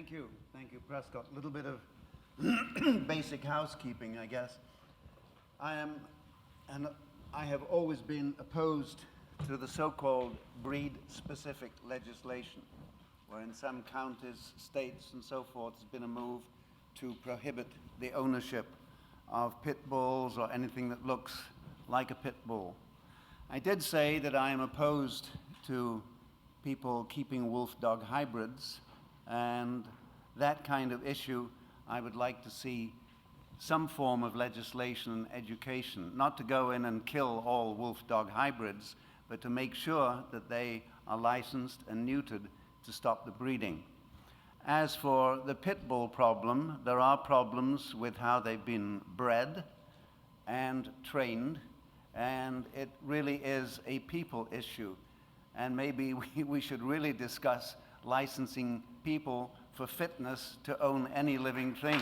Thank you, Prescott. A little bit of basic housekeeping, I guess. I have always been opposed to the so-called breed-specific legislation, where in some counties, states, and so forth, there's been a move to prohibit the ownership of pit bulls or anything that looks like a pit bull. I did say that I am opposed to people keeping wolf dog hybrids, and that kind of issue I would like to see some form of legislation and education, not to go in and kill all wolf dog hybrids, but to make sure that they are licensed and neutered to stop the breeding. As for the pit bull problem, there are problems with how they've been bred and trained, and it really is a people issue. And maybe we should really discuss licensing people for fitness to own any living thing.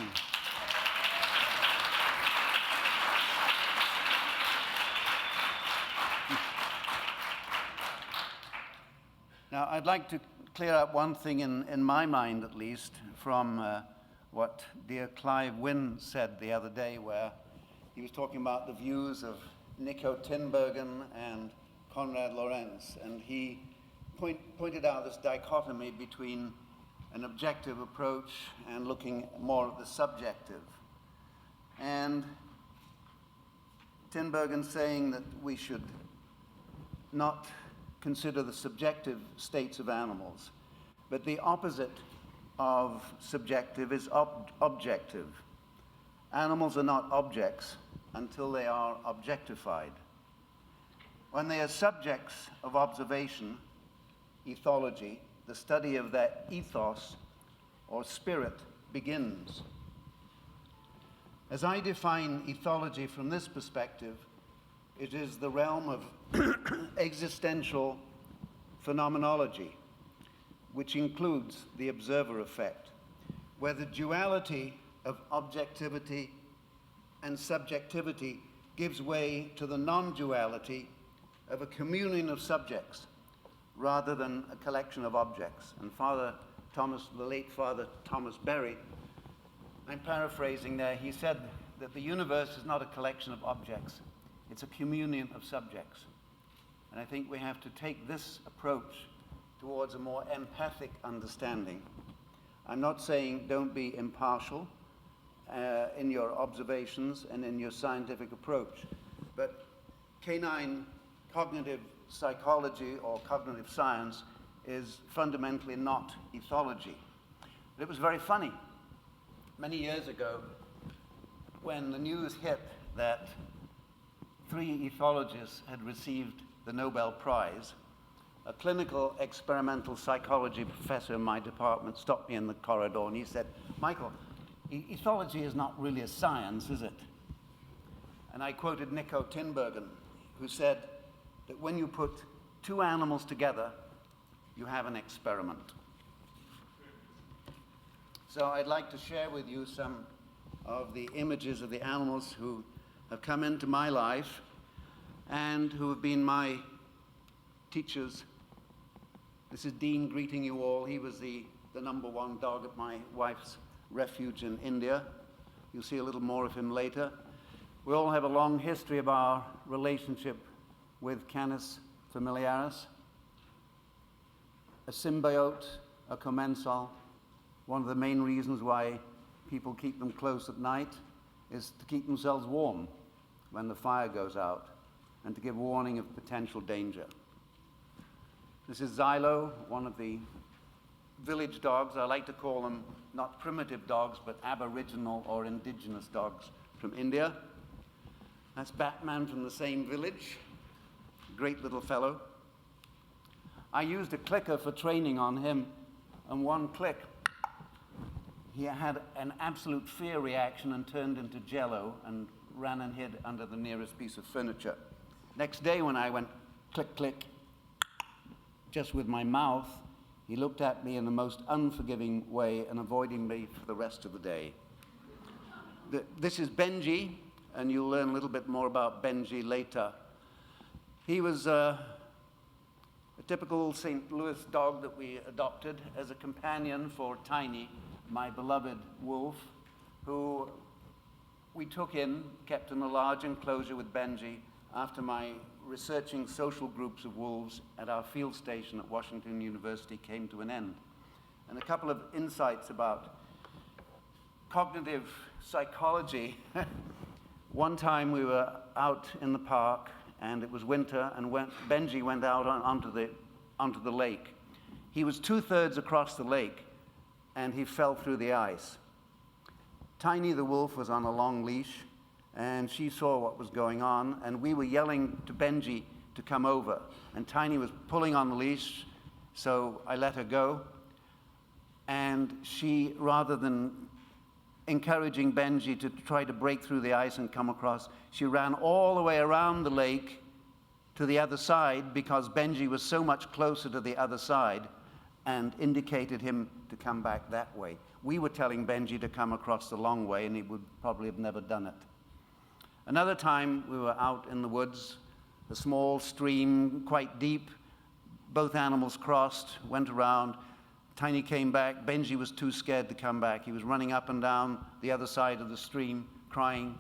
Now, I'd like to clear up one thing in my mind, at least, from what dear Clive Wynne said the other day, where he was talking about the views of Nico Tinbergen and Konrad Lorenz, and he pointed out this dichotomy between an objective approach and looking more at the subjective. And Tinbergen saying that we should not consider the subjective states of animals, but the opposite of subjective is objective. Animals are not objects until they are objectified. When they are subjects of observation, ethology, the study of their ethos or spirit, begins. As I define ethology from this perspective, it is the realm of existential phenomenology, which includes the observer effect, where the duality of objectivity and subjectivity gives way to the non-duality of a communion of subjects rather than a collection of objects. And the late Father Thomas Berry, I'm paraphrasing there, he said that the universe is not a collection of objects, it's a communion of subjects. And I think we have to take this approach towards a more empathic understanding. I'm not saying don't be impartial in your observations and in your scientific approach, but canine cognitive psychology or cognitive science is fundamentally not ethology. But it was very funny. Many years ago, when the news hit that 3 ethologists had received the Nobel Prize, a clinical experimental psychology professor in my department stopped me in the corridor and he said, "Michael, ethology is not really a science, is it?" And I quoted Nico Tinbergen, who said that when you put 2 animals together, you have an experiment. So I'd like to share with you some of the images of the animals who have come into my life and who have been my teachers. This is Dean greeting you all. He was the number 1 dog at my wife's refuge in India. You'll see a little more of him later. We all have a long history of our relationship with Canis familiaris, a symbiote, a commensal. One of the main reasons why people keep them close at night is to keep themselves warm when the fire goes out and to give warning of potential danger. This is Xylo, one of the village dogs. I like to call them not primitive dogs, but aboriginal or indigenous dogs from India. That's Batman from the same village. Great little fellow. I used a clicker for training on him, and one click, he had an absolute fear reaction and turned into jello and ran and hid under the nearest piece of furniture. Next day when I went click, click, just with my mouth, he looked at me in the most unforgiving way and avoiding me for the rest of the day. This is Benji, and you'll learn a little bit more about Benji later. He was a typical St. Louis dog that we adopted as a companion for Tiny my beloved wolf, who we took in, kept in a large enclosure with Benji after my researching social groups of wolves at our field station at Washington University came to an end. And a couple of insights about cognitive psychology. One time we were out in the park, and it was winter, and Benji went out onto the lake. He was 2/3 across the lake, and he fell through the ice. Tiny the wolf was on a long leash, and she saw what was going on, and we were yelling to Benji to come over. And Tiny was pulling on the leash, so I let her go. And she, rather than encouraging Benji to try to break through the ice and come across, she ran all the way around the lake to the other side because Benji was so much closer to the other side and indicated him to come back that way. We were telling Benji to come across the long way, and he would probably have never done it. Another time, we were out in the woods, a small stream, quite deep. Both animals crossed, went around. Tiny came back. Benji was too scared to come back. He was running up and down the other side of the stream, crying.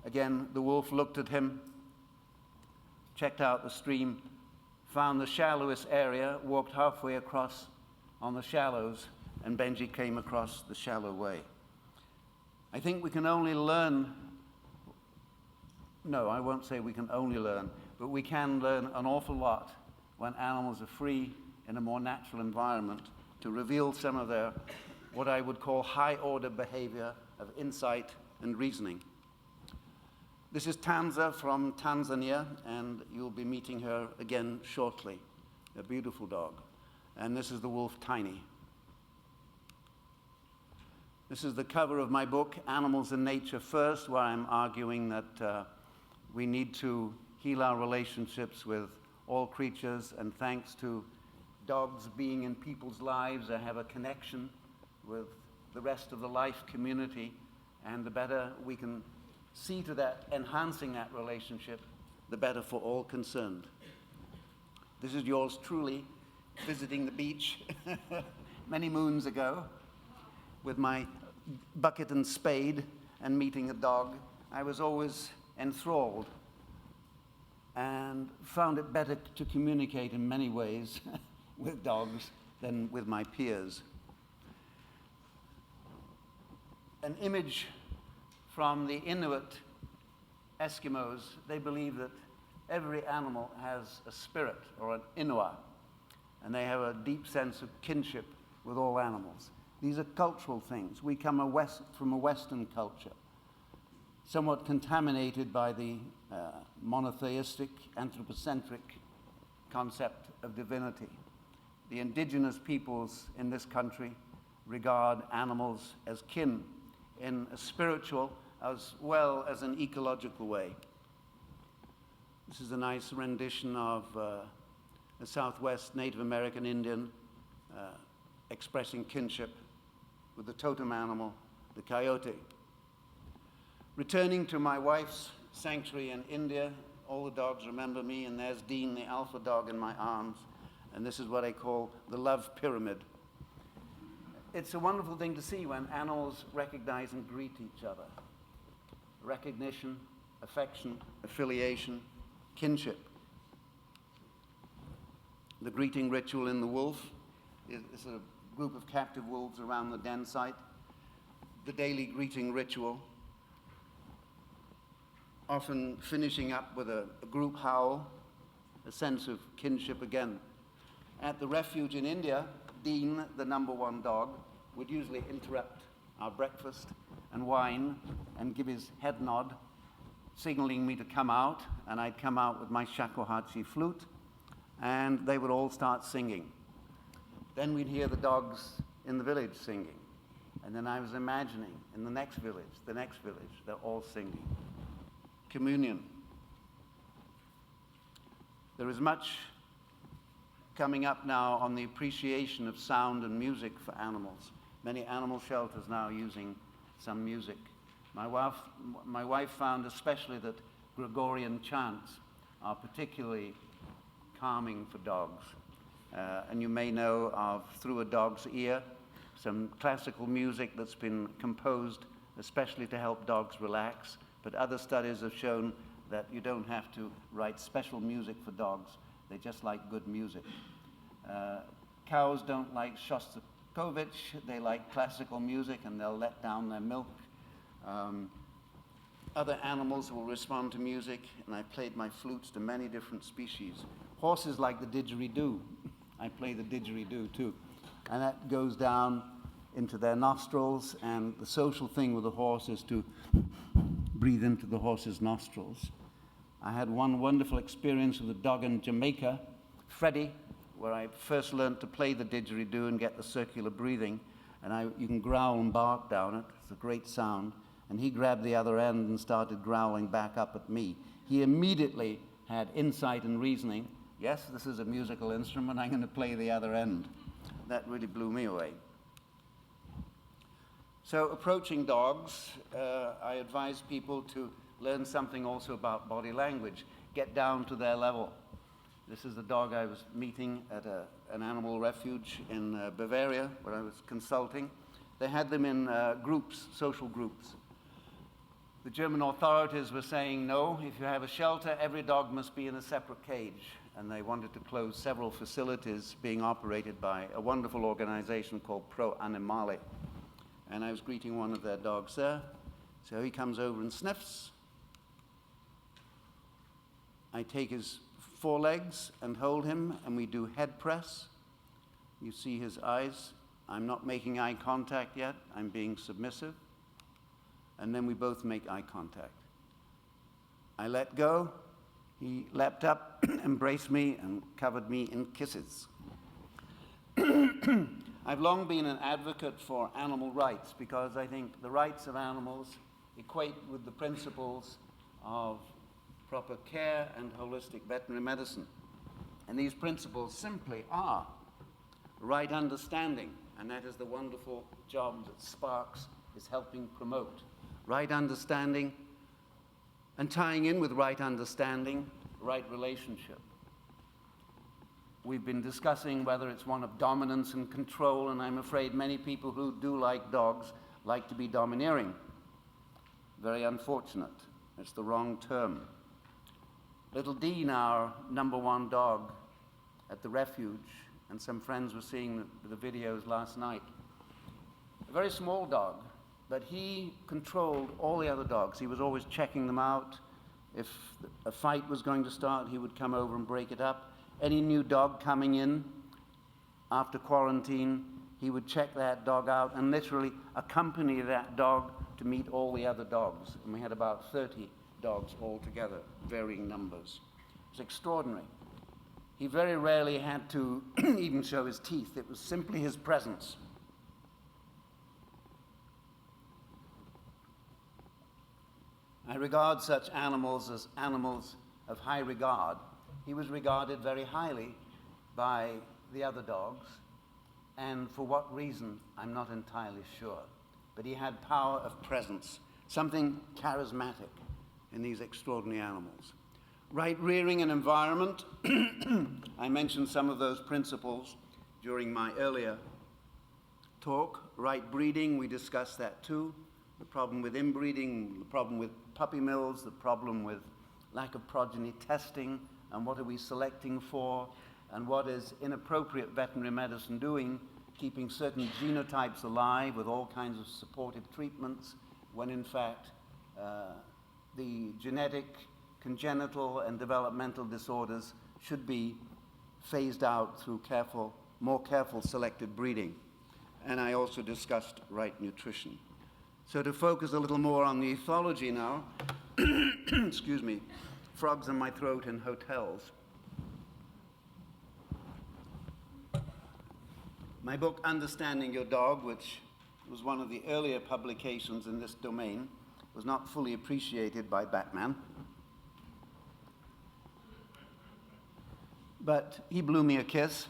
Again, the wolf looked at him, checked out the stream, found the shallowest area, walked halfway across on the shallows, and Benji came across the shallow way. I think we can only learn, no, I won't say we can only learn, but we can learn an awful lot when animals are free in a more natural environment to reveal some of their, what I would call high-order behavior of insight and reasoning. This is Tanza from Tanzania, and you'll be meeting her again shortly, a beautiful dog. And this is the wolf Tiny. This is the cover of my book, Animals and Nature First, where I'm arguing that we need to heal our relationships with all creatures, and thanks to dogs being in people's lives, I have a connection with the rest of the life community, and the better we can see to that, enhancing that relationship, the better for all concerned. This is yours truly, visiting the beach many moons ago with my bucket and spade and meeting a dog. I was always enthralled and found it better to communicate in many ways with dogs than with my peers. An image from the Inuit Eskimos. They believe that every animal has a spirit, or an Inua, and they have a deep sense of kinship with all animals. These are cultural things. We come from a Western culture, somewhat contaminated by the monotheistic, anthropocentric concept of divinity. The indigenous peoples in this country regard animals as kin in a spiritual as well as an ecological way. This is a nice rendition of the Southwest Native American Indian expressing kinship with the totem animal, the coyote. Returning to my wife's sanctuary in India, all the dogs remember me, and there's Dean, the alpha dog, in my arms, and this is what I call the love pyramid. It's a wonderful thing to see when animals recognize and greet each other. Recognition, affection, affiliation, kinship. The greeting ritual in the wolf is a group of captive wolves around the den site. The daily greeting ritual, often finishing up with a group howl, a sense of kinship again. At the refuge in India, Dean, the #1 dog, would usually interrupt our breakfast and wine and give his head nod, signaling me to come out, and I'd come out with my shakuhachi flute, and they would all start singing. Then we'd hear the dogs in the village singing, and then I was imagining in the next village, they're all singing. Communion. There is much coming up now on the appreciation of sound and music for animals. Many animal shelters now using some music. My wife found especially that Gregorian chants are particularly calming for dogs. And you may know of Through a Dog's Ear, some classical music that's been composed especially to help dogs relax, but other studies have shown that you don't have to write special music for dogs. They just like good music. Cows don't like Shostakovich, they like classical music and they'll let down their milk. Other animals will respond to music, and I played my flutes to many different species. Horses like the didgeridoo. I play the didgeridoo too. And that goes down into their nostrils, and the social thing with the horse is to breathe into the horse's nostrils. I had one wonderful experience with a dog in Jamaica, Freddie, where I first learned to play the didgeridoo and get the circular breathing, and you can growl and bark down it. It's a great sound. And he grabbed the other end and started growling back up at me. He immediately had insight and reasoning. Yes, this is a musical instrument, I'm going to play the other end. That really blew me away. So approaching dogs, I advise people to learn something also about body language, get down to their level. This is the dog I was meeting at an animal refuge in Bavaria, where I was consulting. They had them in groups, social groups. The German authorities were saying, no, if you have a shelter, every dog must be in a separate cage. And they wanted to close several facilities being operated by a wonderful organization called Pro Animale. And I was greeting one of their dogs there. So he comes over and sniffs. I take his forelegs and hold him, and we do head press. You see his eyes. I'm not making eye contact yet. I'm being submissive. And then we both make eye contact. I let go. He leapt up, embraced me, and covered me in kisses. I've long been an advocate for animal rights because I think the rights of animals equate with the principles of proper care and holistic veterinary medicine. And these principles simply are right understanding, and that is the wonderful job that Sparks is helping promote. Right understanding, and tying in with right understanding, right relationship. We've been discussing whether it's one of dominance and control, and I'm afraid many people who do like dogs like to be domineering. Very unfortunate. It's the wrong term. Little Dean, our #1 dog at the refuge, and some friends were seeing the videos last night. A very small dog, but he controlled all the other dogs. He was always checking them out. If a fight was going to start, he would come over and break it up. Any new dog coming in after quarantine, he would check that dog out and literally accompany that dog to meet all the other dogs. And we had about 30 dogs altogether, varying numbers. It was extraordinary. He very rarely had to even show his teeth. It was simply his presence. I regard such animals as animals of high regard. He was regarded very highly by the other dogs, and for what reason, I'm not entirely sure. But he had power of presence, something charismatic in these extraordinary animals. Right rearing and environment, I mentioned some of those principles during my earlier talk. Right breeding, we discussed that too. The problem with inbreeding, the problem with puppy mills, the problem with lack of progeny testing, and what are we selecting for, and what is inappropriate veterinary medicine doing, keeping certain genotypes alive with all kinds of supportive treatments, when in fact the genetic, congenital, and developmental disorders should be phased out through more careful selective breeding. And I also discussed right nutrition. So to focus a little more on the ethology now, excuse me, frogs in my throat in hotels. My book, Understanding Your Dog, which was one of the earlier publications in this domain, was not fully appreciated by Batman. But he blew me a kiss.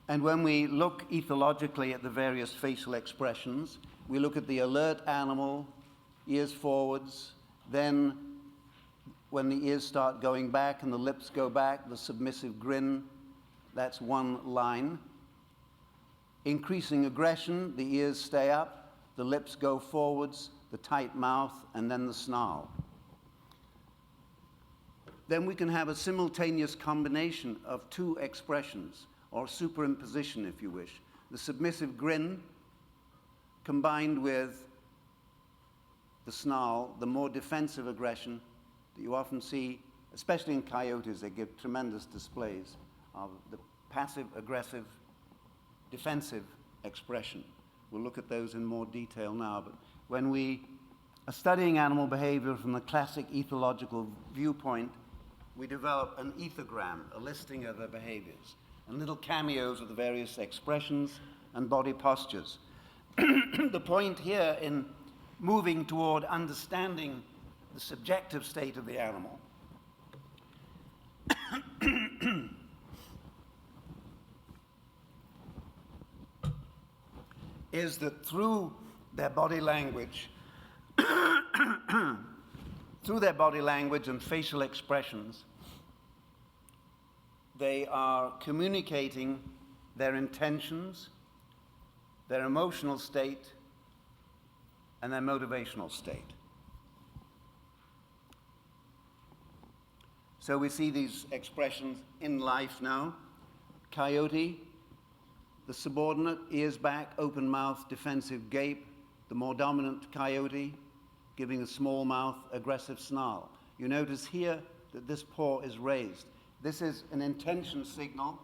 And when we look ethologically at the various facial expressions, we look at the alert animal, ears forwards, then when the ears start going back and the lips go back, the submissive grin, that's one line. Increasing aggression, the ears stay up, the lips go forwards, the tight mouth, and then the snarl. Then we can have a simultaneous combination of two expressions, or superimposition, if you wish. The submissive grin combined with the snarl, the more defensive aggression that you often see, especially in coyotes. They give tremendous displays of the passive, aggressive, defensive expression. We'll look at those in more detail now. But when we are studying animal behavior from the classic ethological viewpoint, we develop an ethogram, a listing of their behaviors, and little cameos of the various expressions and body postures. The point here in moving toward understanding the subjective state of the animal is that through their body language, and facial expressions, they are communicating their intentions, their emotional state, and their motivational state. So we see these expressions in life now. Coyote, the subordinate, ears back, open mouth, defensive gape. The more dominant coyote, giving a small mouth, aggressive snarl. You notice here that this paw is raised. This is an intention signal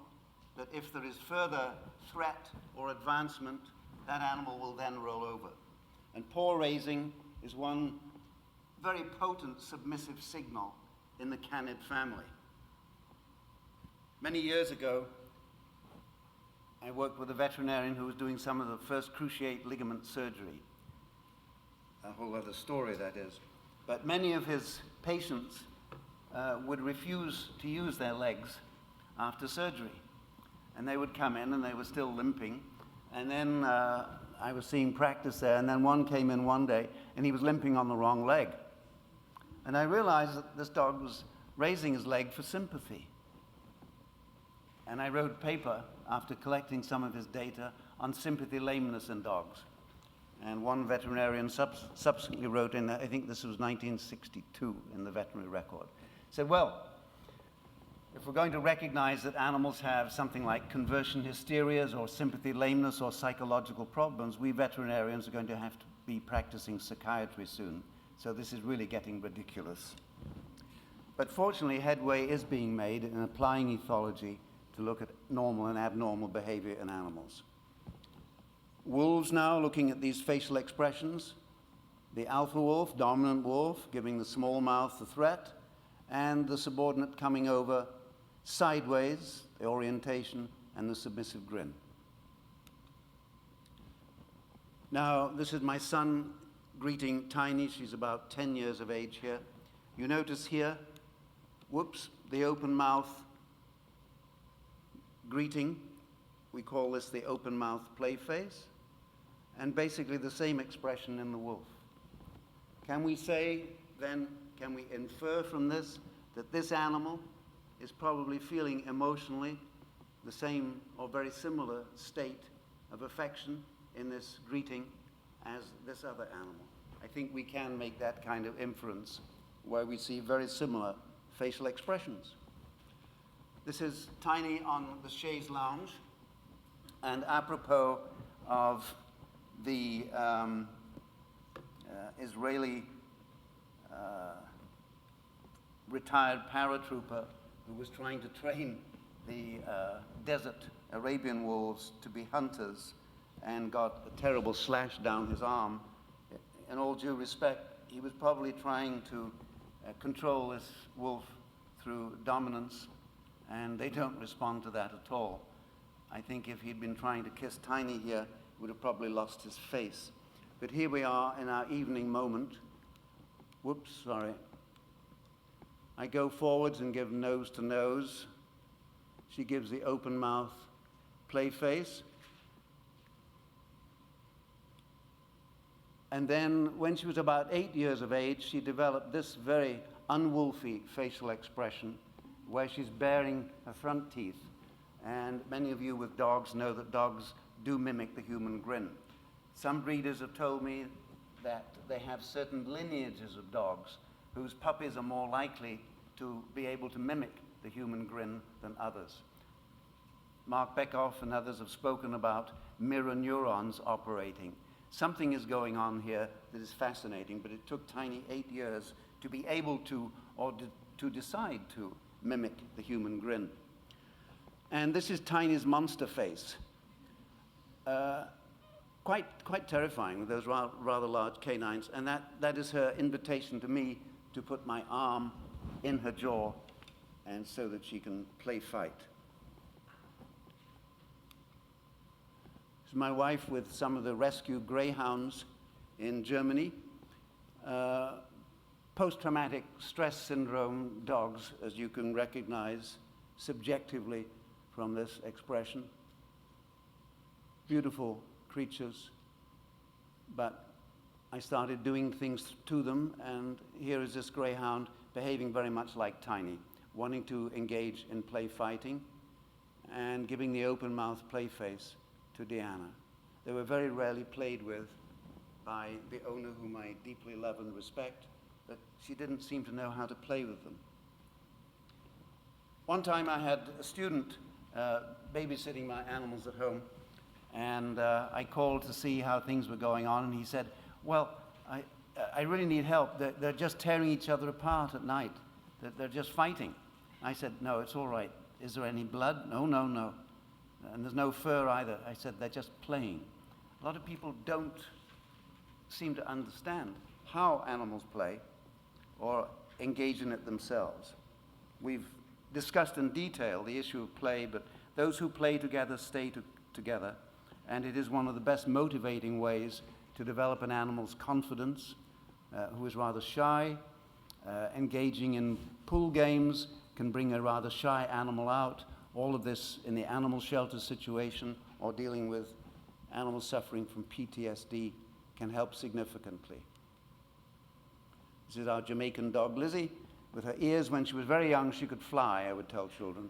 that if there is further threat or advancement, that animal will then roll over. And paw raising is one very potent submissive signal in the canid family. Many years ago, I worked with a veterinarian who was doing some of the first cruciate ligament surgery. A whole other story, that is. But many of his patients would refuse to use their legs after surgery. And they would come in and they were still limping. And then I was seeing practice there, and then one came in one day and he was limping on the wrong leg. And I realized that this dog was raising his leg for sympathy. And I wrote a paper after collecting some of his data on sympathy lameness in dogs. And one veterinarian subsequently wrote in, I think this was 1962 in the veterinary record, said, well, if we're going to recognize that animals have something like conversion hysterias or sympathy lameness or psychological problems, we veterinarians are going to have to be practicing psychiatry soon. So this is really getting ridiculous. But fortunately, headway is being made in applying ethology to look at normal and abnormal behavior in animals. Wolves now, looking at these facial expressions. The alpha wolf, dominant wolf, giving the small mouth the threat, and the subordinate coming over sideways, the orientation, and the submissive grin. Now, this is my son greeting Tiny. She's about 10 years of age here. You notice here, whoops, the open mouth greeting. We call this the open mouth play face. And basically the same expression in the wolf. Can we say then, can we infer from this that this animal is probably feeling emotionally the same or very similar state of affection in this greeting as this other animal? I think we can make that kind of inference where we see very similar facial expressions. This is Tiny on the chaise lounge, and apropos of the Israeli retired paratrooper who was trying to train the desert Arabian wolves to be hunters and got a terrible slash down his arm. In all due respect, he was probably trying to control this wolf through dominance, and they don't respond to that at all. I think if he'd been trying to kiss Tiny here, he would have probably lost his face. But here we are in our evening moment. Whoops, sorry. I go forwards and give nose to nose. She gives the open mouth play face. And then when she was about 8 years of age, she developed this very unwolfy facial expression where she's baring her front teeth. And many of you with dogs know that dogs do mimic the human grin. Some breeders have told me that they have certain lineages of dogs whose puppies are more likely to be able to mimic the human grin than others. Mark Beckhoff and others have spoken about mirror neurons operating. Something is going on here that is fascinating, but it took Tiny 8 years to be able to, or to decide to, mimic the human grin. And this is Tiny's monster face. Quite terrifying with those rather large canines, and that is her invitation to me to put my arm in her jaw, and so that she can play fight. This is my wife with some of the rescue greyhounds in Germany. Post-traumatic stress syndrome dogs, as you can recognize subjectively from this expression. Beautiful creatures, but I started doing things to them, and here is this greyhound behaving very much like Tiny, wanting to engage in play fighting and giving the open mouth play face to Deanna. They were very rarely played with by the owner, whom I deeply love and respect, but she didn't seem to know how to play with them. One time I had a student babysitting my animals at home, and I called to see how things were going on, and he said, well, I really need help. They're just tearing each other apart at night. They're just fighting. I said, no, it's all right. Is there any blood? No. And there's no fur either. I said, they're just playing. A lot of people don't seem to understand how animals play or engage in it themselves. We've discussed in detail the issue of play, but those who play together stay together, and it is one of the best motivating ways to develop an animal's confidence, who is rather shy. Engaging in pool games can bring a rather shy animal out. All of this in the animal shelter situation, or dealing with animals suffering from PTSD, can help significantly. This is our Jamaican dog, Lizzie. With her ears, when she was very young, she could fly, I would tell children.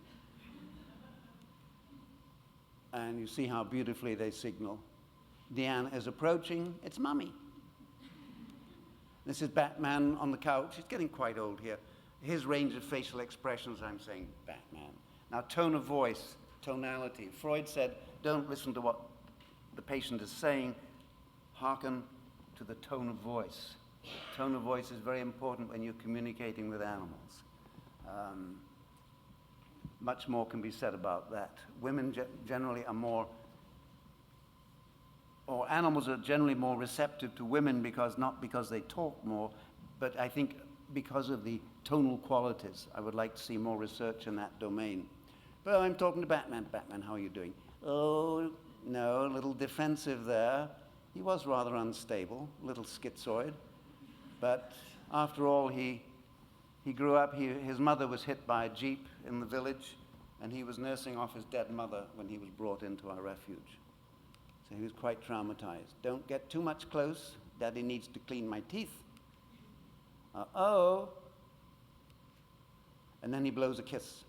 And you see how beautifully they signal. Deanne is approaching. It's Mummy. This is Batman on the couch. He's getting quite old here. His range of facial expressions, I'm saying Batman. Now, tone of voice, tonality. Freud said, don't listen to what the patient is saying. Hearken to the tone of voice. Tone of voice is very important when you're communicating with animals. Much more can be said about that. Women generally are more, or animals are generally more receptive to women not because they talk more, but I think because of the tonal qualities. I would like to see more research in that domain. But I'm talking to Batman. Batman, how are you doing? Oh, no, a little defensive there. He was rather unstable, a little schizoid. But after all, he grew up. His mother was hit by a jeep in the village, and he was nursing off his dead mother when he was brought into our refuge. So he was quite traumatized. Don't get too much close. Daddy needs to clean my teeth. Uh-oh. And then he blows a kiss.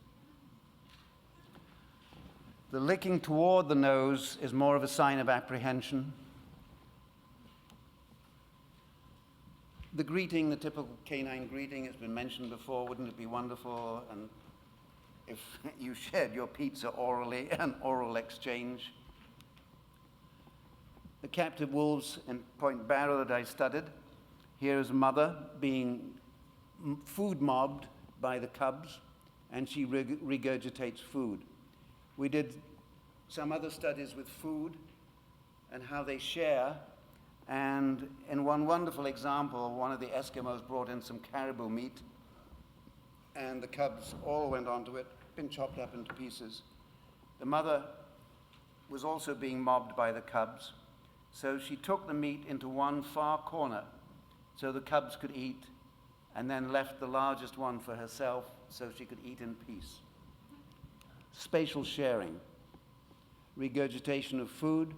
The licking toward the nose is more of a sign of apprehension. The greeting, the typical canine greeting, has been mentioned before. Wouldn't it be wonderful and if you shared your pizza orally, an oral exchange? The captive wolves in Point Barrow that I studied, here is a mother being food mobbed by the cubs, and she regurgitates food. We did some other studies with food and how they share. And in one wonderful example, one of the Eskimos brought in some caribou meat, and the cubs all went onto it, been chopped up into pieces. The mother was also being mobbed by the cubs, so she took the meat into one far corner so the cubs could eat, and then left the largest one for herself so she could eat in peace. Spatial sharing, regurgitation of food.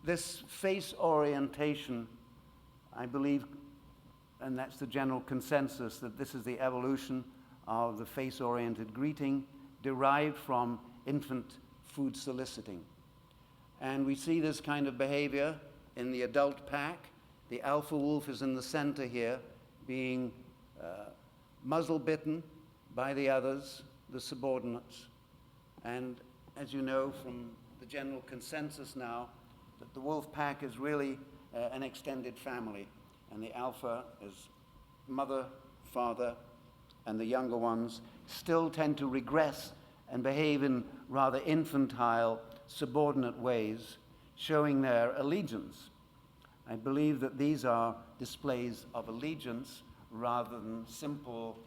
This face orientation, I believe, and that's the general consensus, that this is the evolution of the face-oriented greeting derived from infant food soliciting. And we see this kind of behavior in the adult pack. The alpha wolf is in the center here, being muzzle bitten by the others, the subordinates. And as you know from the general consensus now, that the wolf pack is really an extended family, and the alpha is mother, father, and the younger ones still tend to regress and behave in rather infantile, subordinate ways, showing their allegiance. I believe that these are displays of allegiance rather than simple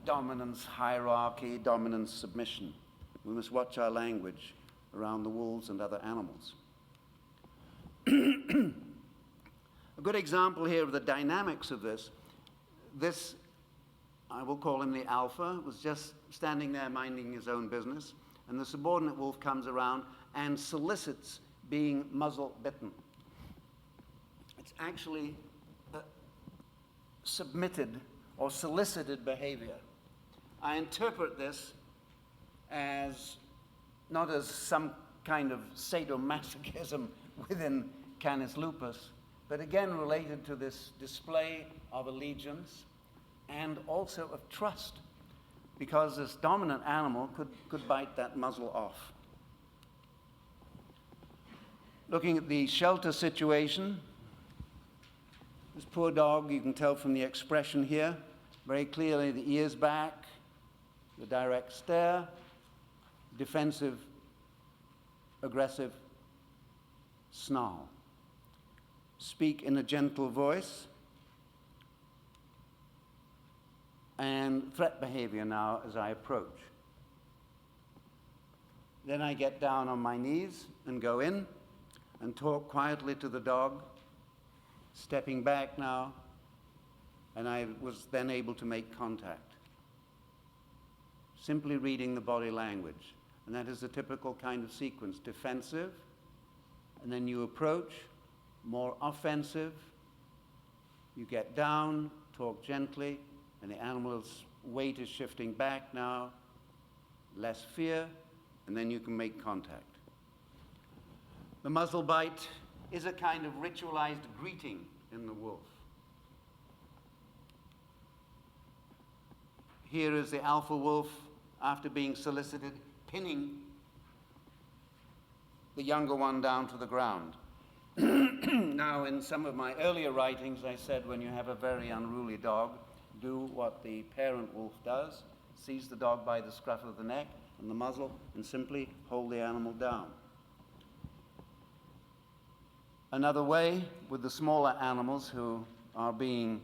dominance, hierarchy, dominance, submission. We must watch our language around the wolves and other animals. A good example here of the dynamics of this, I will call him the alpha, was just standing there minding his own business, and the subordinate wolf comes around and solicits being muzzle bitten. It's actually submitted or solicited behavior. I interpret this as not as some kind of sadomasochism within Canis lupus, but again related to this display of allegiance and also of trust, because this dominant animal could bite that muzzle off. Looking at the shelter situation, this poor dog, you can tell from the expression here, very clearly the ears back, the direct stare, defensive, aggressive snarl. Speak in a gentle voice, and threat behavior now as I approach. Then I get down on my knees and go in and talk quietly to the dog, stepping back now, and I was then able to make contact. Simply reading the body language. And that is a typical kind of sequence: defensive, and then you approach, more offensive, you get down, talk gently, and the animal's weight is shifting back now, less fear, and then you can make contact. The muzzle bite is a kind of ritualized greeting in the wolf. Here is the alpha wolf, after being solicited, pinning the younger one down to the ground. Now, in some of my earlier writings, I said when you have a very unruly dog, do what the parent wolf does, seize the dog by the scruff of the neck and the muzzle, and simply hold the animal down. Another way with the smaller animals who are being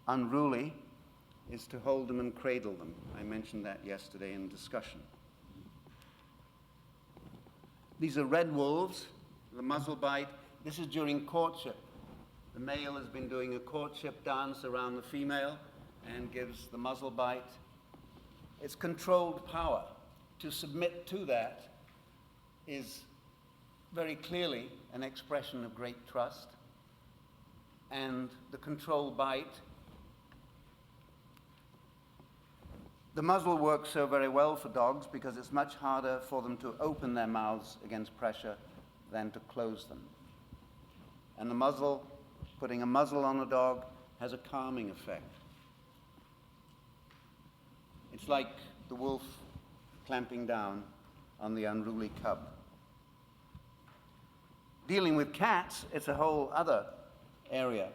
unruly is to hold them and cradle them. I mentioned that yesterday in discussion. These are red wolves, the muzzle bite. This is during courtship. The male has been doing a courtship dance around the female and gives the muzzle bite. It's controlled power. To submit to that is very clearly an expression of great trust. And the controlled bite, the muzzle works so very well for dogs because it's much harder for them to open their mouths against pressure than to close them. And the muzzle, putting a muzzle on a dog, has a calming effect. It's like the wolf clamping down on the unruly cub. Dealing with cats, it's a whole other area.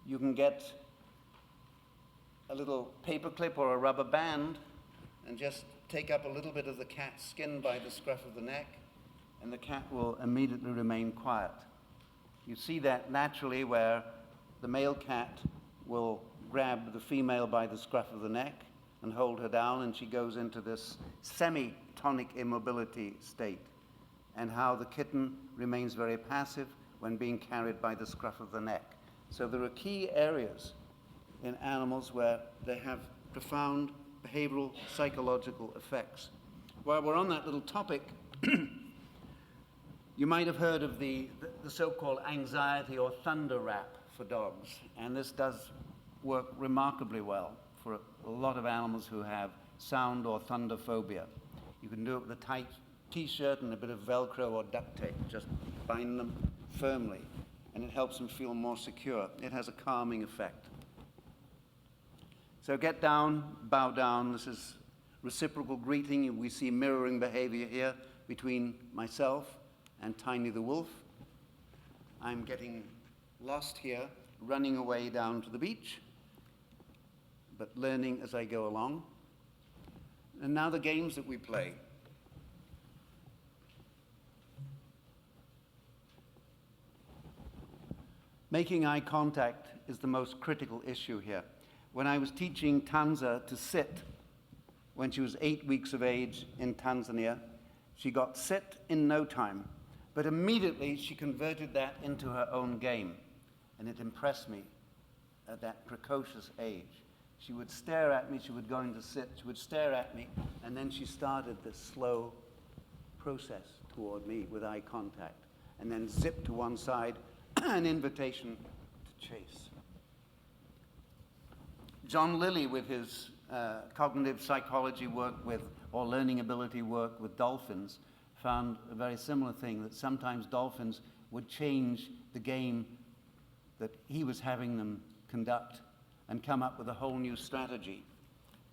You can get a little paper clip or a rubber band and just take up a little bit of the cat's skin by the scruff of the neck, and the cat will immediately remain quiet. You see that naturally where the male cat will grab the female by the scruff of the neck and hold her down, and she goes into this semi-tonic immobility state, and how the kitten remains very passive when being carried by the scruff of the neck. So there are key areas in animals where they have profound behavioral, psychological effects. While we're on that little topic, you might have heard of the so-called anxiety or thunder rap for dogs, and this does work remarkably well for a lot of animals who have sound or thunder phobia. You can do it with a tight T-shirt and a bit of Velcro or duct tape. Just bind them firmly, and it helps them feel more secure. It has a calming effect. So get down, bow down. This is reciprocal greeting. We see mirroring behavior here between myself and Tiny the wolf. I'm getting lost here, running away down to the beach, but learning as I go along. And now the games that we play. Making eye contact is the most critical issue here. When I was teaching Tanza to sit, when she was 8 weeks of age in Tanzania, she got sit in no time, but immediately she converted that into her own game, and it impressed me at that precocious age. She would stare at me, she would go into sit, she would stare at me, and then she started this slow process toward me with eye contact, and then zip to one side, an invitation to chase. John Lilly, with his cognitive psychology work with, or learning ability work with dolphins, found a very similar thing, that sometimes dolphins would change the game that he was having them conduct and come up with a whole new strategy.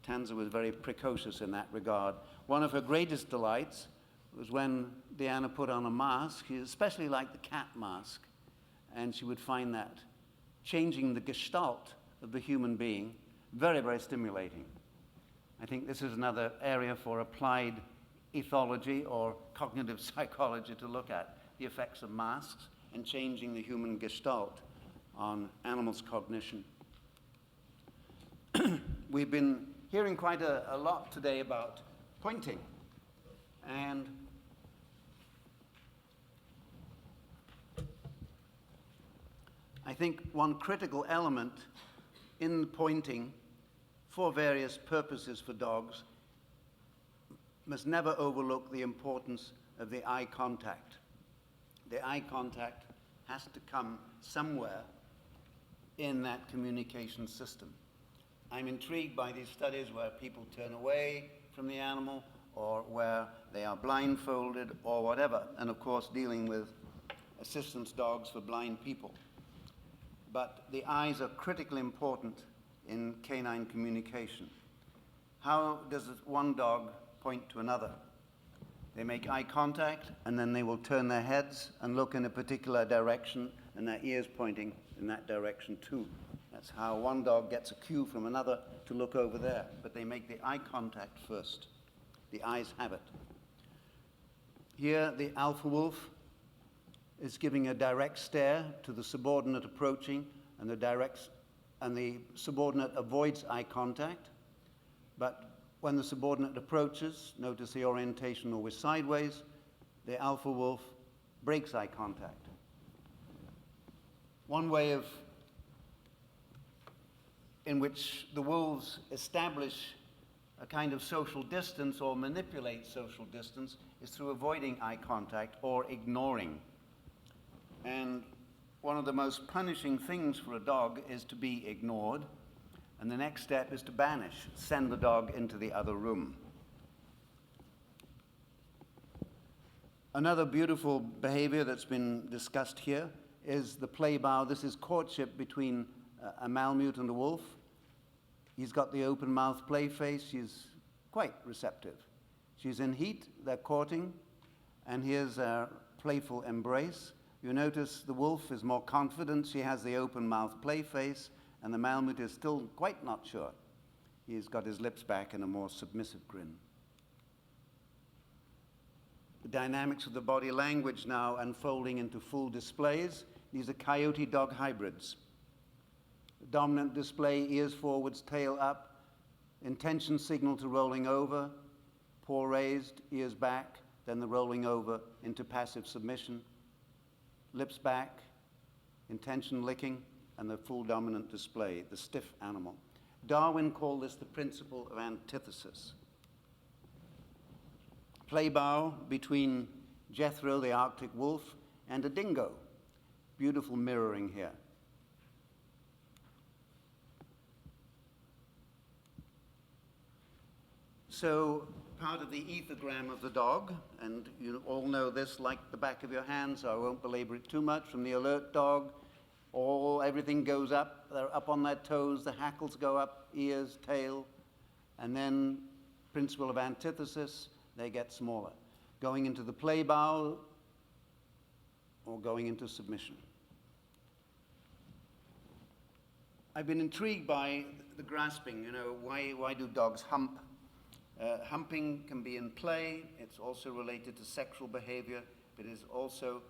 Tanza was very precocious in that regard. One of her greatest delights was when Diana put on a mask. She especially liked the cat mask, and she would find that changing the gestalt of the human being very, very stimulating. I think this is another area for applied ethology or cognitive psychology to look at, the effects of masks and changing the human gestalt on animals' cognition. We've been hearing quite a lot today about pointing, and I think one critical element in pointing for various purposes for dogs must never overlook the importance of the eye contact. The eye contact has to come somewhere in that communication system. I'm intrigued by these studies where people turn away from the animal or where they are blindfolded or whatever, and of course dealing with assistance dogs for blind people. But the eyes are critically important in canine communication. How does one dog point to another? They make eye contact, and then they will turn their heads and look in a particular direction, and their ears pointing in that direction too. That's how one dog gets a cue from another to look over there, but they make the eye contact first. The eyes have it. Here, the alpha wolf is giving a direct stare to the subordinate approaching, and the subordinate avoids eye contact. But when the subordinate approaches, notice the orientation always sideways, the alpha wolf breaks eye contact. One way in which the wolves establish a kind of social distance or manipulate social distance is through avoiding eye contact or ignoring. And one of the most punishing things for a dog is to be ignored. And the next step is to banish, send the dog into the other room. Another beautiful behavior that's been discussed here is the play bow. This is courtship between a Malamute and a wolf. He's got the open mouth play face. She's quite receptive. She's in heat, they're courting, and here's a playful embrace. You notice the wolf is more confident. She has the open mouth play face, and the Malamute is still quite not sure. He's got his lips back and a more submissive grin. The dynamics of the body language now unfolding into full displays. These are coyote-dog hybrids. The dominant display, ears forwards, tail up, intention signal to rolling over, paw raised, ears back, then the rolling over into passive submission, lips back, intention licking, and the full dominant display, the stiff animal. Darwin called this the principle of antithesis. Play bow between Jethro, the Arctic wolf, and a dingo. Beautiful mirroring here. So part of the ethogram of the dog, and you all know this like the back of your hand, so I won't belabor it too much. From the alert dog, everything goes up. They're up on their toes, the hackles go up, ears, tail, and then principle of antithesis, they get smaller. Going into the play bow or going into submission. I've been intrigued by the grasping. Why do dogs hump? Humping can be in play. It's also related to sexual behavior, but is also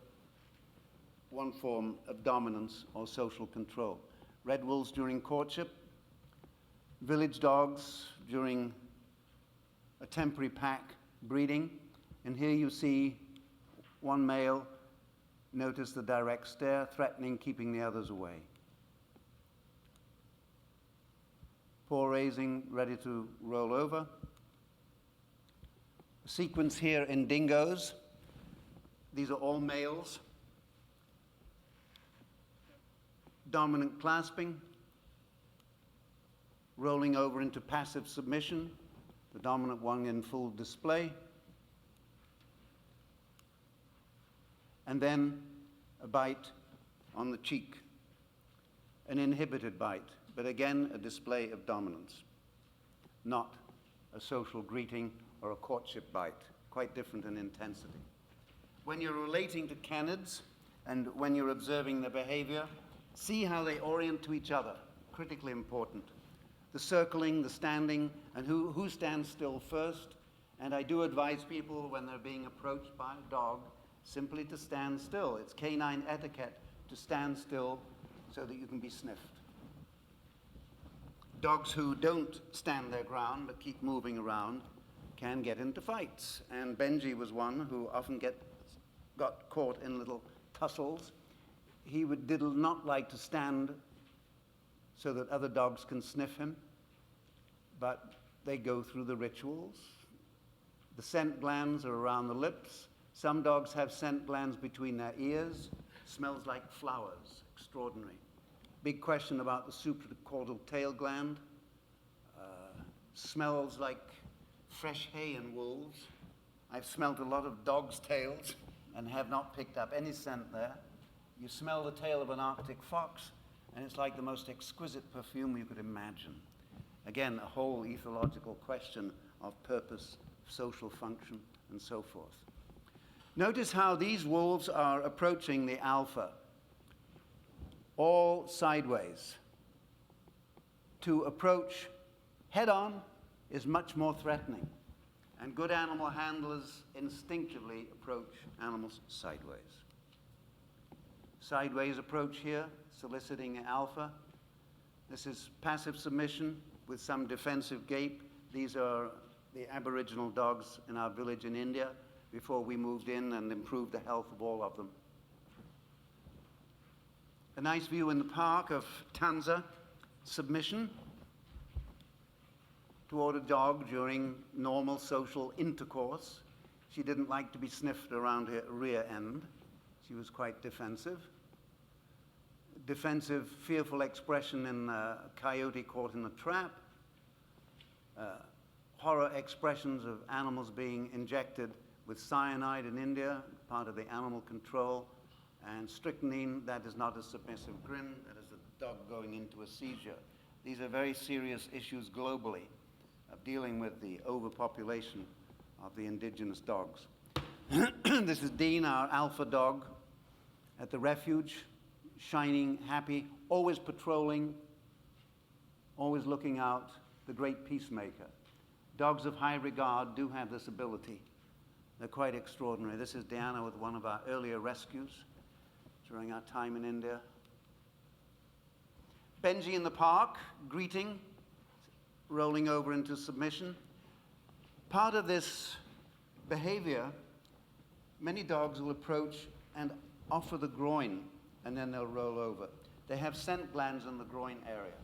one form of dominance or social control. Red wolves during courtship, village dogs during a temporary pack breeding. And here you see one male, notice the direct stare, threatening, keeping the others away. Paw raising, ready to roll over. A sequence here in dingoes. These are all males. Dominant clasping, rolling over into passive submission, the dominant one in full display. And then a bite on the cheek, an inhibited bite, but again a display of dominance, not a social greeting or a courtship bite, quite different in intensity. When you're relating to canids and when you're observing their behavior, see how they orient to each other, critically important. The circling, the standing, and who stands still first. And I do advise people when they're being approached by a dog simply to stand still. It's canine etiquette to stand still so that you can be sniffed. Dogs who don't stand their ground but keep moving around can get into fights. And Benji was one who often got caught in little tussles. He did not like to stand so that other dogs can sniff him, but they go through the rituals. The scent glands are around the lips. Some dogs have scent glands between their ears. Smells like flowers, extraordinary. Big question about the supracaudal tail gland. Smells like fresh hay in wolves. I've smelled a lot of dogs' tails and have not picked up any scent there. You smell the tail of an Arctic fox, and it's like the most exquisite perfume you could imagine. Again, a whole ethological question of purpose, social function, and so forth. Notice how these wolves are approaching the alpha, all sideways. To approach head-on is much more threatening, and good animal handlers instinctively approach animals sideways. Sideways approach here, soliciting alpha. This is passive submission with some defensive gape. These are the Aboriginal dogs in our village in India before we moved in and improved the health of all of them. A nice view in the park of Tanza, submission toward a dog during normal social intercourse. She didn't like to be sniffed around her rear end. She was quite defensive. Defensive, fearful expression in a coyote caught in a trap. Horror expressions of animals being injected with cyanide in India, part of the animal control. And strychnine, that is not a submissive grin, that is a dog going into a seizure. These are very serious issues globally of dealing with the overpopulation of the indigenous dogs. This is Dean, our alpha dog, at the refuge, shining, happy, always patrolling, always looking out, the great peacemaker. Dogs of high regard do have this ability. They're quite extraordinary. This is Diana with one of our earlier rescues during our time in India. Benji in the park, greeting, rolling over into submission. Part of this behavior, many dogs will approach and offer the groin, and then they'll roll over. They have scent glands in the groin area.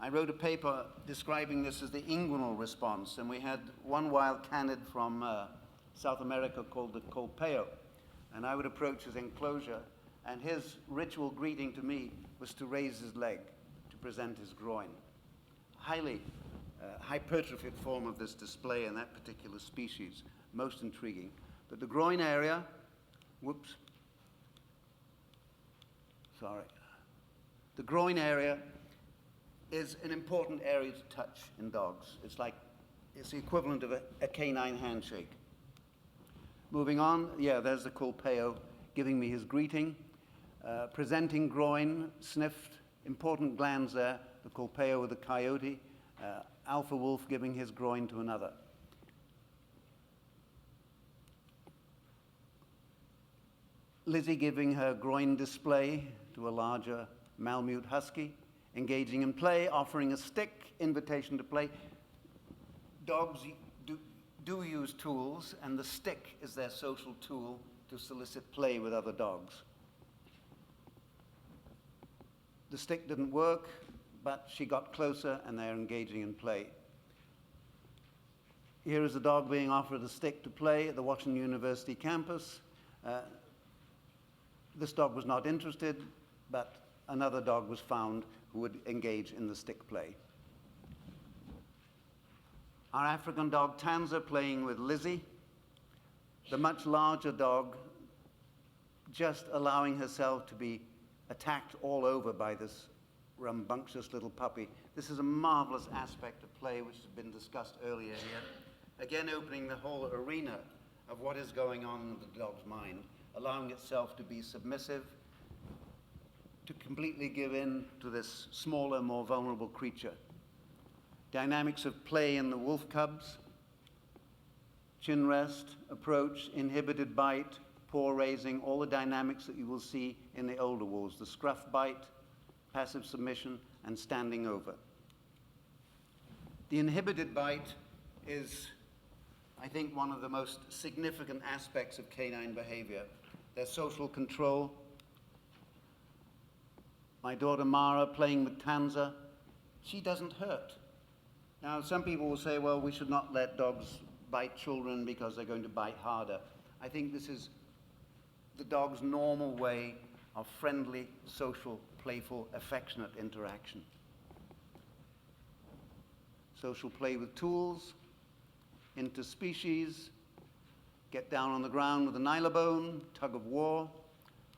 I wrote a paper describing this as the inguinal response, and we had one wild canid from South America called the colpeo, and I would approach his enclosure, and his ritual greeting to me was to raise his leg, to present his groin. Highly hypertrophied form of this display in that particular species. Most intriguing. But the groin area, whoops, sorry. The groin area is an important area to touch in dogs. It's the equivalent of a canine handshake. Moving on, yeah, there's the Colpeo giving me his greeting. Presenting groin, sniffed, important glands there, the Colpeo with the coyote, alpha wolf giving his groin to another. Lizzie giving her groin display to a larger Malamute husky, engaging in play, offering a stick, invitation to play. Dogs do use tools, and the stick is their social tool to solicit play with other dogs. The stick didn't work, but she got closer, and they're engaging in play. Here is a dog being offered a stick to play at the Washington University campus. This dog was not interested, but another dog was found who would engage in the stick play. Our African dog Tanza playing with Lizzie, the much larger dog just allowing herself to be attacked all over by this rambunctious little puppy. This is a marvelous aspect of play which has been discussed earlier here. Again, opening the whole arena of what is going on in the dog's mind, allowing itself to be submissive, to completely give in to this smaller, more vulnerable creature. Dynamics of play in the wolf cubs, chin rest, approach, inhibited bite, paw raising, all the dynamics that you will see in the older wolves, the scruff bite, passive submission, and standing over. The inhibited bite is, I think, one of the most significant aspects of canine behavior. Their social control. My daughter Mara playing with Tanza, she doesn't hurt. Now, some people will say, well, we should not let dogs bite children because they're going to bite harder. I think this is the dog's normal way of friendly, social, playful, affectionate interaction. Social play with tools, interspecies, get down on the ground with a nylabone, tug of war.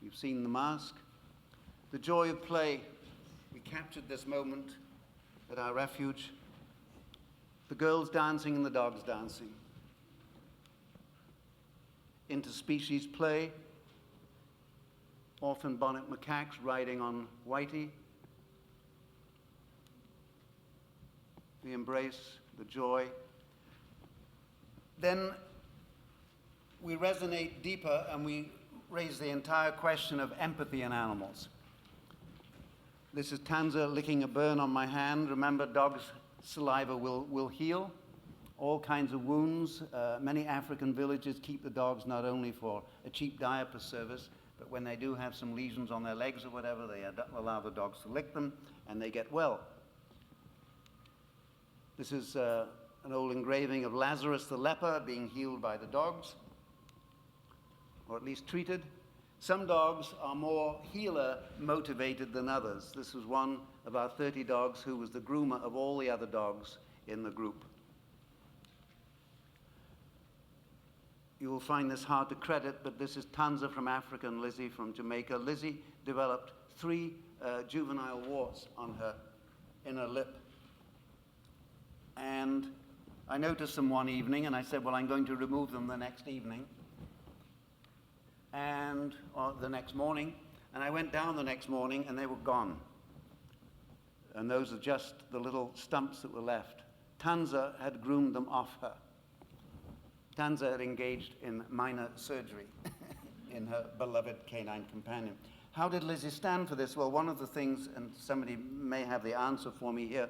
You've seen the mask. The joy of play. We captured this moment at our refuge. The girls dancing and the dogs dancing. Interspecies play. Orphan bonnet macaques riding on Whitey. The embrace, the joy. Then we resonate deeper and we raise the entire question of empathy in animals. This is Tanza licking a burn on my hand. Remember, dogs' saliva will heal all kinds of wounds. Many African villages keep the dogs not only for a cheap diaper service, but when they do have some lesions on their legs or whatever, they allow the dogs to lick them, and they get well. This is an old engraving of Lazarus the leper being healed by the dogs, or at least treated. Some dogs are more healer motivated than others. This was one of our 30 dogs who was the groomer of all the other dogs in the group. You will find this hard to credit, but this is Tanza from Africa and Lizzie from Jamaica. Lizzie developed 3 juvenile warts on her inner lip. And I noticed them one evening, and I said, well, I'm going to remove them the next evening, or the next morning. And I went down the next morning, and they were gone. And those are just the little stumps that were left. Tanza had groomed them off her. Tanza had engaged in minor surgery in her beloved canine companion. How did Lizzie stand for this? Well, one of the things, and somebody may have the answer for me here,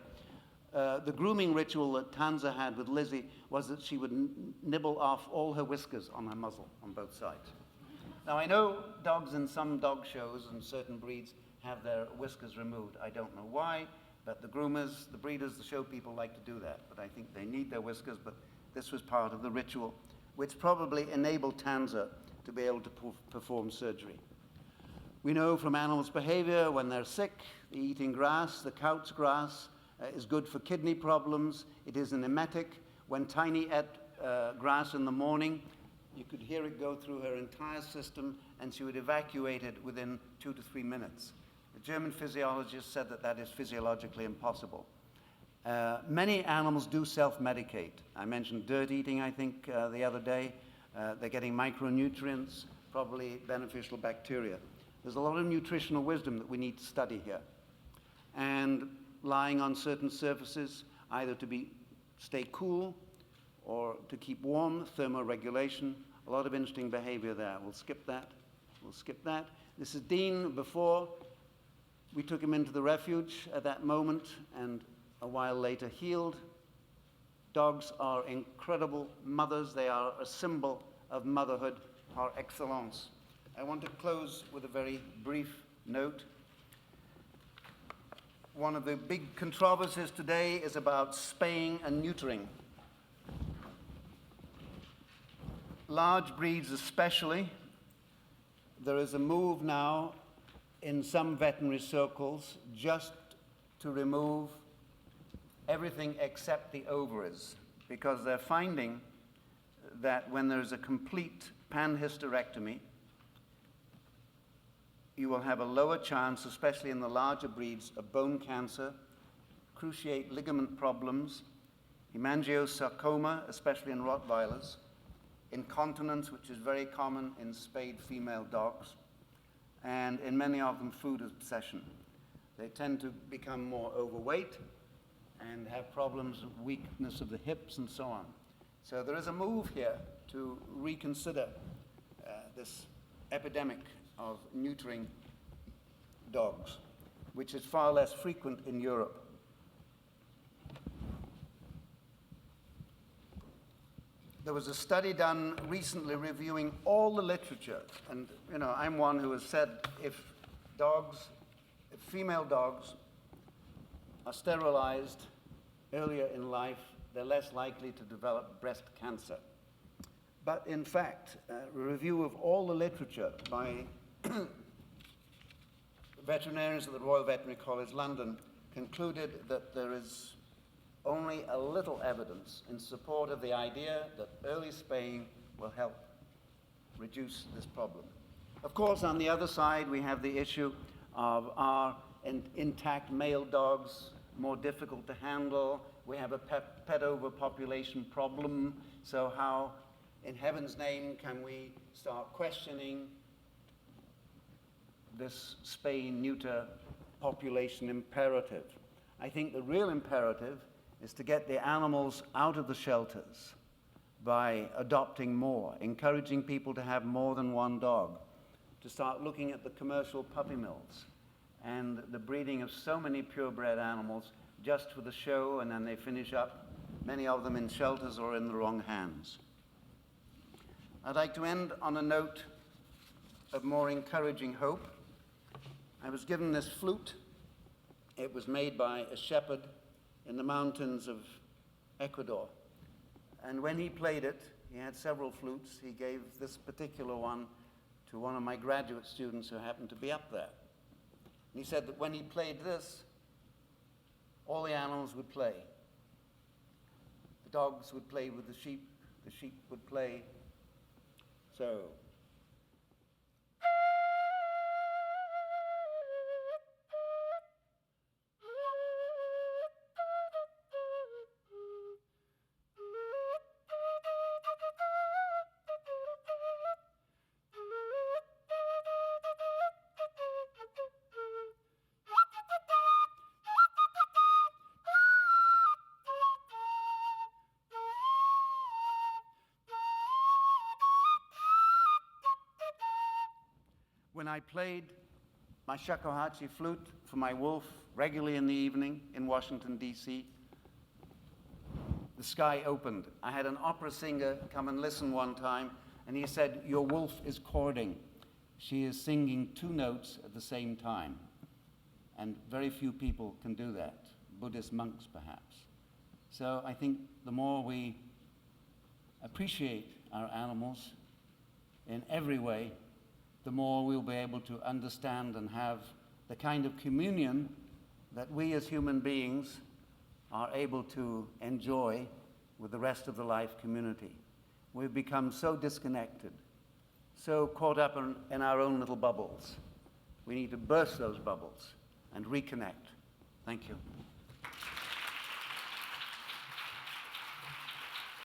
the grooming ritual that Tanza had with Lizzie was that she would nibble off all her whiskers on her muzzle on both sides. Now, I know dogs in some dog shows and certain breeds have their whiskers removed. I don't know why, but the groomers, the breeders, the show people like to do that. But I think they need their whiskers, but this was part of the ritual, which probably enabled Tanza to be able to perform surgery. We know from animals' behavior, when they're sick, they're eating grass, the couch grass, is good for kidney problems. It is an emetic. When Tiny ate grass in the morning, you could hear it go through her entire system, and she would evacuate it within 2 to 3 minutes. The German physiologist said that that is physiologically impossible. Many animals do self-medicate. I mentioned dirt eating, I think, the other day. They're getting micronutrients, probably beneficial bacteria. There's a lot of nutritional wisdom that we need to study here. And lying on certain surfaces, either to stay cool or to keep warm, thermoregulation, a lot of interesting behavior there. We'll skip that. We'll skip that. This is Dean before. We took him into the refuge at that moment, and a while later healed. Dogs are incredible mothers. They are a symbol of motherhood par excellence. I want to close with a very brief note. One of the big controversies today is about spaying and neutering. Large breeds especially, there is a move now in some veterinary circles just to remove everything except the ovaries, because they're finding that when there's a complete panhysterectomy, you will have a lower chance, especially in the larger breeds, of bone cancer, cruciate ligament problems, hemangiosarcoma, especially in Rottweilers, incontinence, which is very common in spayed female dogs, and in many of them, food obsession. They tend to become more overweight and have problems of weakness of the hips and so on. So there is a move here to reconsider this epidemic of neutering dogs, which is far less frequent in Europe. There was a study done recently reviewing all the literature, and I'm one who has said if female dogs are sterilized earlier in life, they're less likely to develop breast cancer. But in fact, a review of all the literature by veterinarians at the Royal Veterinary College London concluded that there is only a little evidence in support of the idea that early spaying will help reduce this problem. Of course, on the other side, we have the issue of our intact male dogs, more difficult to handle. We have a pet overpopulation problem. So how, in heaven's name, can we start questioning this spay-neuter population imperative? I think the real imperative is to get the animals out of the shelters by adopting more, encouraging people to have more than one dog, to start looking at the commercial puppy mills and the breeding of so many purebred animals just for the show, and then they finish up, many of them in shelters or in the wrong hands. I'd like to end on a note of more encouraging hope. I was given this flute. It was made by a shepherd in the mountains of Ecuador. And when he played it, he had several flutes. He gave this particular one to one of my graduate students who happened to be up there. And he said that when he played this, all the animals would play. The dogs would play with the sheep would play. So. When I played my shakuhachi flute for my wolf regularly in the evening in Washington, D.C., the sky opened. I had an opera singer come and listen one time, and he said, "Your wolf is chording. She is singing 2 notes at the same time." And very few people can do that, Buddhist monks perhaps. So I think the more we appreciate our animals in every way, the more we'll be able to understand and have the kind of communion that we as human beings are able to enjoy with the rest of the life community. We've become so disconnected, so caught up in our own little bubbles. We need to burst those bubbles and reconnect. Thank you.